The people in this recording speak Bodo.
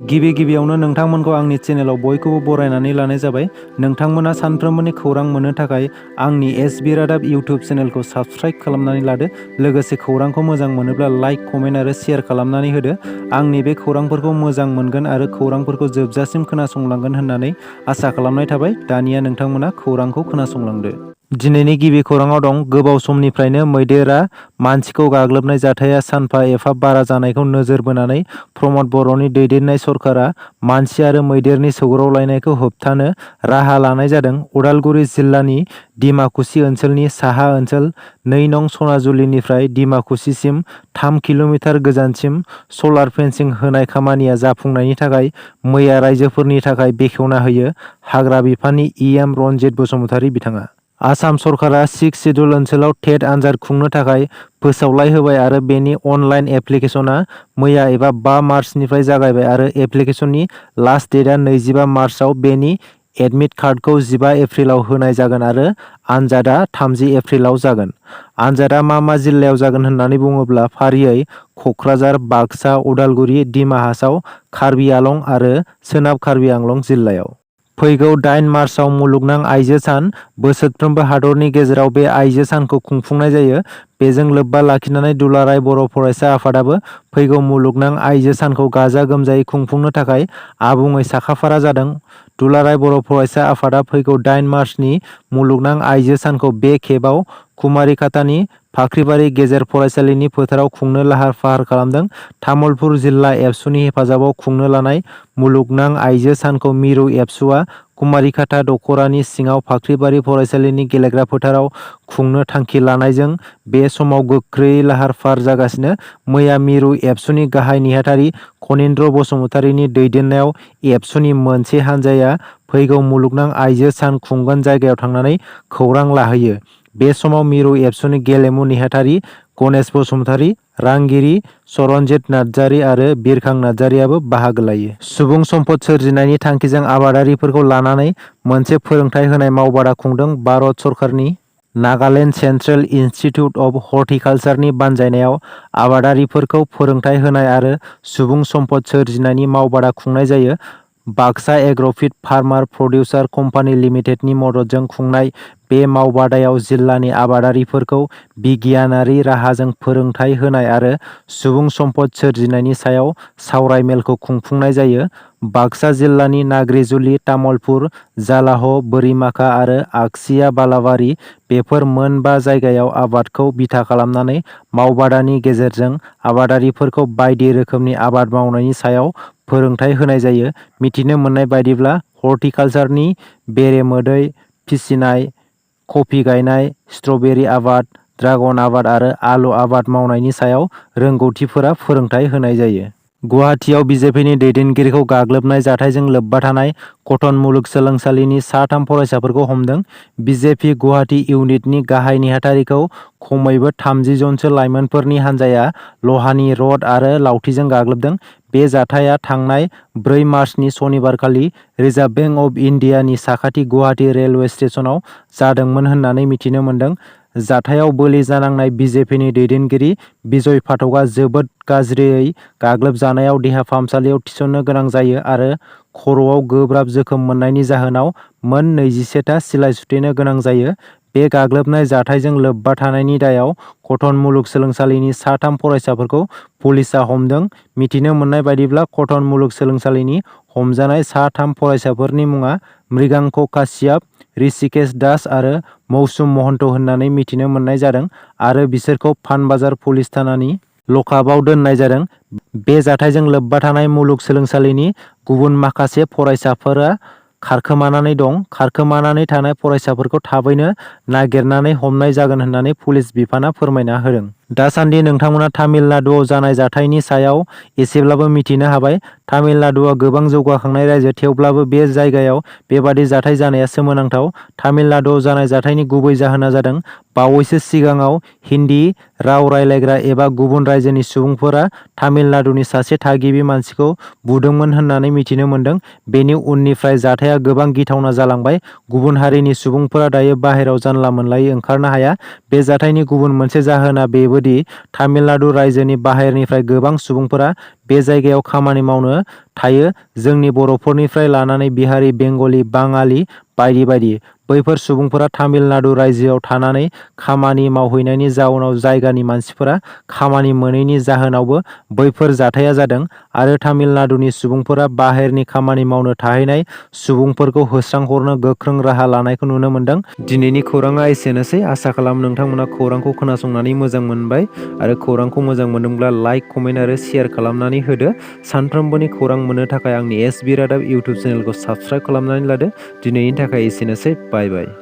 गिबियावनो नोंथांमोनखौ आंनि चेनेलाव बयखौबो बरायनानै लानाय जाबाय। नोंथांमोना सानफ्रोमबोनि खौरां मोननो थाखाय आंनि एसबि रादाब इउटिउब चेनेलखौ साबस्क्राइब खालामनानै लादो। लोगोसे खौरांखौ मोजां मोनोब्ला लाइक, कमेन्ट आरो शेयार खालामनानै होदो। आंनि बे खौरांफोरखौ मोजां मोनगोन आरो खौरांफोरखौ जोबजासिम खोनासंलांगोन होननानै आसा खालामनाय थाबाय। दानिया नोंथांमोना खौरांखौ खोनासंलांदो। दिनैनि गिबि खौराङाव दं। गोबाव समनिफ्रायनो मैदेरा मानसिखौ गाग्लोबनाय जाथाया सानफा एफा बारा जानायखौ नोजोर बोनानै प्रमद बर'नि दैदेननाय सरकारा मानसि आरो मैदेरनि सौग्रावलायनायखौ होबथानो राहा लानाय जादों। उदालगुरि जिल्लानि डिमाकुसि ओनसोलनि साहा ओनसोल 2 नं सनाजुलिनिफ्राय डिमाकुसिसिम 3 किल'मिटार गोजानसिम सलार फेन्सिं होनाय खामानिया जाफुंनायनि थाखाय मैया राइजोफोरनि थाखाय बेखेवना होयो हाग्रा बिफाननि EM रनजित बसुमतारी बिथाङा। आसाम सरकारा 6 सिडुल ओनसोलाव टेट आनजाद खुंनो थाखाय फोसावलाइ होबाय आरो बेनि अनलाइन एप्लिकेशना मैया एबा 5 मार्चनिफ्राय जागायबाय आरो एप्लिकेशननि लास्ट डेटआ 25 मार्चआव बेनि एडमिट कार्डखौ 15 एप्रिलाव होनाय जागोन आरो आनजादा 30 एप्रिलाव जागोन। आनजादा मा जिल्लायाव जागोन होननानै बुङोब्ला फारियै क'क्राझार, बाक्सा, उदालगुरि, डिमा हासाव, कार्बि आलं आरो सोनाब कार्बि आंलं जिल्लायाव। फैगौ 8 मार्चआव मुलुगनां आइजो सान। बोसोरफ्रोमबो हादरनि गेजेराव बे आइजो सानखौ खुंफुंनाय जायो। बेजों लोब्बा लाखिनानै दुलाराय बर' फरायसा आफादाबो फैगौ मुलुगनां आइजो सानखौ गाजा गोमजायै खुंफुंनो थाखाय आबुङै साखाफारा जादों। दुलाराय बर' फरायसा आफादा फैगौ 8 मार्चनि मुलुगनां आइजो सानखौ बे खेबाव कुमारिखातानि फाख्रिबारि गेजेर फरायसालिनि फोथाराव खुंनो लाहार फाहार खालामदों। तामुलपुर जिल्ला एबसुनि हेफाजाबाव खुंनो लानाय मुलुगनां आइजो सानखौ मिरु एबसुआ कुमारिखाता दख'रानि सिङाव फाख्रिबारि फरायसालिनि गेलेग्रा फोथाराव खुंनो थांखि लानायजों बे समाव गोख्रैयै लाहार फाहार जागासिनो। मैया मिरु एबसुनि गाहाय नेहाथारि खनिन्द्र बसुमतारीनि दैदेननायाव एबसुनि मोनसे हान्जाया फैगौ मुलुगनां आइजो सान खुंगोन जायगायाव थांनानै खौरां लाहैयो। बे समाव मिरु एबसुनि गेलेमु नेहाथारि गणेश बसुमतारी, रांगिरि सरनजित नार्जारी आरो बिरखां नार्जारीआबो बाहागो लायो। सुबुं सम्पद सोरजिनायनि थांखिजों आबादारिफोरखौ लानानै मोनसे फोरोंथाय होनाय मावबादा खुंदों। भारत सरकारनि नागालेन्ड सेन्ट्रेल इन्स्टिटिउट अफ हर्टिकालचारनि बानजायनायाव आबादारिफोरखौ फोरोंथाय होनाय आरो सुबुं सम्पद सोरजिनायनि मावबादा खुंनाय जायो। बाक्सा एग्र'फिड फार्मार प्रडिउसार कम्पानि लिमिटेडनि मददजों खुंनाय बे मावबादायाव जिल्लानि आबादारिफोरखौ बिगियानारि राहाजों फोरोंथाय होनाय आरो सुबुं सम्पद सोरजिनायनि सायाव सावराय मेलखौ खुंफुंनाय जायो। बाक्सा जिल्लानि नाग्रिजुलि, तामुलपुर, जालाह, बोरिमाखा आरो आगसिया बालाबारि बेफोर मोन 5 जायगायाव आबादखौ बिथा खालामनानै मावबादानि गेजेरजों आबादारिफोरखौ बायदि रोखोमनि आबाद मावनायनि सायाव फोरोंथाय होनाय जायो। मिथिनो मोननाय बायदिब्ला हर्टिकालचारनि बेरेमोदै फिसिनाय, कफि गायनाय, स्ट्रबेरी आबाद, ड्रागन आबाद आरो आलु आबाद मावनायनि सायाव रोंगौथिफोरा फोरोंथाय होनाय जायो। गुवाहाटियाव बिजेपिनि दैदेनगिरिखौ गाग्लोबनाय जाथायजों लोब्बा थानाय कटन मुलुगसोलोंसालिनि सा 3 फरायसाफोरखौ हमदों। बिजेपि गुवाहाटि इउनिटनि गाहाय नेहाथारिखौ खमैबो 30 जनसो लाइमोनफोरनि हान्जाया लहानि रड आरो लावथिजों गाग्लोबदों। बे जाथाया थांनाय 4 मार्चनि सनिबारखालि रिजार्भ बेंक अफ इन्डियानि साखाथि गुवाहाटि रेलवे स्टेशनाव जादोंमोन होननानै मिथिनो मोन्दों। जाथायाव बोलि जानांनाय बिजेपिनि दैदेनगिरि बिजय फाथकआ जोबोद गाज्रियै गाग्लोबजानायाव देहा फाहामसालियाव थिसननो गोनां जायो आरो खर'आव गोब्राब जोखोम मोननायनि जाहोनाव मोन 21 ता सिलाइ सुथेनो गोनां जायो। बे गाग्लोबनाय जाथायजों लोब्बा थानायनि दायाव कटन मुलुगसोलोंसालिनि सा 3 फरायसाफोरखौ पुलिसआ हमदों। मिथिनो मोननाय बायदिब्ला कटन मुलुगसोलोंसालिनि हमजानाय सा 3 फरायसाफोरनि मुङा मृगांक काश्यप, ऋषिकेश दास आरो मौसुम महन्त होननानै मिथिनो मोननाय जादों आरो बिसोरखौ पानबाजार पुलिस थानानि लकआपआव दोननाय जादों। बे जाथायजों लोब्बा थानाय मुलुगसोलोंसालिनि गुबुन माखासे फरायसाफोरा खारखोमानानै दं। खारखोमानानै थानाय फरायसाफोरखौ थाबैनो नागिरनानै हमनाय जागोन होननानै पुलिस बिफाना फोरमायना होदों। दासान्दि नोंथांमोना तामिलनाडुआव जानाय जाथायनि सायाव एसेब्लाबो मिथिनो हाबाय। तामिलनाडुआ गोबां जौगाखांनाय रायजो, थेवब्लाबो बे जायगायाव बेबादि जाथाय जानाया सोमोनांथाव। तामिलनाडुआव जानाय जाथायनि गुबै जाहोना जादों बावैसो सिगाङाव हिन्दी राव रायज्लायग्रा एबा गुबुन रायजोनि सुबुंफोरा तामिलनाडुनि सासे थागिबि मानसिखौ बुदोंमोन होननानै मिथिनो मोन्दों। बेनि उननिफ्राय जाथाया गोबां गिथावना जालांबाय। गुबुन हारिनि सुबुंफोरा दायो बाहेरायाव जानला मोनलायै ओंखारनो हाया। बे जाथायनि गुबुन मोनसे जाहोना बेबो दि तामिलनाडु रायजोनि बाहेरनिफ्राय गोबां सुबुंफोरा बे जायगायाव खामानि मावनो थायो। जोंनि बर'फोरनिफ्राय लानानै बिहारि, बेंगलि, बाङालि बायदि बायदि। बैफोर सुबुंफोरा तामिलनाडु रायजोआव थानानै खामानि मावहैनायनि जाउनाव जायगानि मानसिफोरा खामानि मोनैनि जाहोनावबो बैफोर जाथाया जादों आरो तामिलनाडुनि सुबुंफोरा बाहेरनि खामानि मावनो थाहैनाय सुबुंफोरखौ होस्रांहरनो गोख्रों राहा लानायखौ नुनो मोनदों। दिनैनि खौराङा एसेनोसै। आसा खालामो नोंथांमोना खौरांखौ खोनासंनानै मोजां मोनबाय आरो खौरांखौ मोजां मोनदोंब्ला लाइक, कमेन्ट आरो शेयार खालामनानै होदो। सानफ्रोमबोनि खौरां मोननो थाखाय आंनि एसबि रादाब इउटुब चेनेलखौ साबस्क्राइब खालामनानै लादो। दिनैनि थाखाय एसेनोसै। बाय बाय।